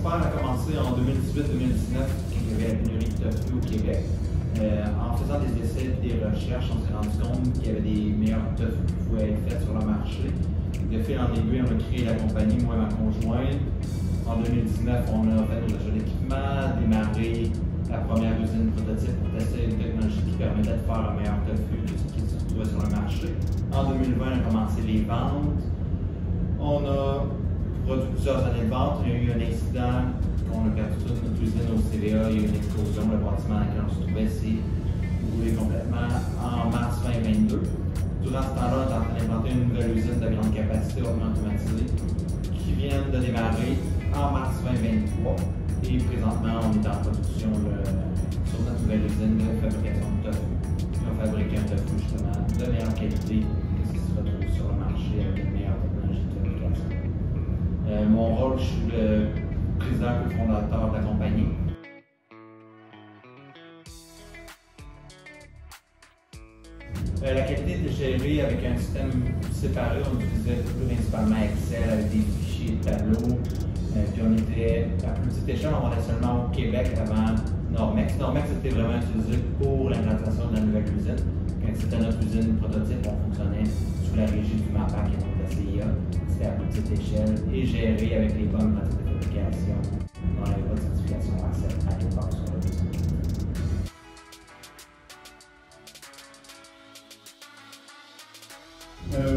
Super a commencé en 2018-2019, quand il y avait la pénurie de tofu au Québec. En faisant des essais et des recherches, on s'est rendu compte qu'il y avait des meilleurs tofu qui pouvaient être faits sur le marché. De fil en aiguille, on a créé la compagnie, moi et ma conjointe. En 2019, on a fait nos achats d'équipement, démarré la première usine prototype pour tester une technologie qui permettait de faire un meilleur tofu que ce qui se retrouvait sur le marché. En 2020, on a commencé les ventes. On a produit plusieurs années de vente. Il y a eu un incident, on a perdu toute notre usine au CVA, il y a eu une explosion, le bâtiment dans lequel on se trouvait s'est brûlé complètement en mars 2022. Durant ce temps-là, on est en train d'implanter une nouvelle usine de grande capacité hautement automatisée qui vient de démarrer en mars 2023. Et présentement, on est en production sur notre nouvelle usine de fabrication de tofu. On fabrique un tofu justement de meilleure qualité que ce qui se retrouve sur le marché avec une meilleure technologie de fabrication. Mon rôle, je suis le président cofondateur de la compagnie. La qualité était gérée avec un système séparé. On utilisait principalement Excel avec des fichiers de tableaux. Puis on était à plus petite échelle, on était seulement au Québec avant Normex. Normex était vraiment utilisé pour l'implantation de la nouvelle usine. Quand c'était notre usine prototype, on fonctionnait sous la régie du MAPAC et non de la CIA. C'était à plus petite échelle et géré avec les bonnes pratiques de fabrication. On n'avait pas de certification ACEP à l'époque sur le usine.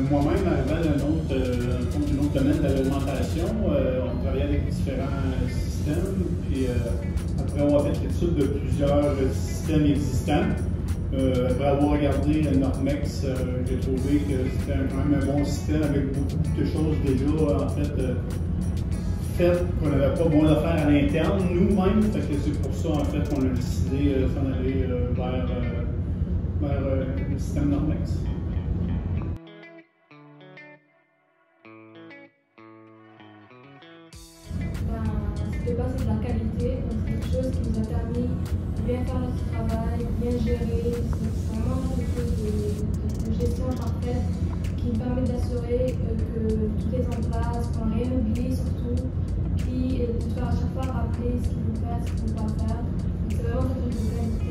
Moi-même, arrivant d'un autre domaine de l'alimentation, on travaillait avec différents systèmes. Puis après avoir fait l'étude de plusieurs systèmes existants, après avoir regardé Normex, j'ai trouvé que c'était quand même un bon système avec beaucoup de choses déjà en fait faites qu'on n'avait pas besoin de faire à l'interne nous-mêmes. C'est pour ça en fait qu'on a décidé de s'en aller vers le système Normex. De base, c'est de la qualité, donc c'est quelque chose qui nous a permis de bien faire notre travail, bien gérer. C'est vraiment quelque chose de gestion parfaite qui nous permet d'assurer que tout est en place, qu'on n'a rien oublié surtout, puis de faire à chaque fois rappeler ce qu'il faut faire, ce qu'il ne faut pas faire. C'est vraiment quelque chose de qualité.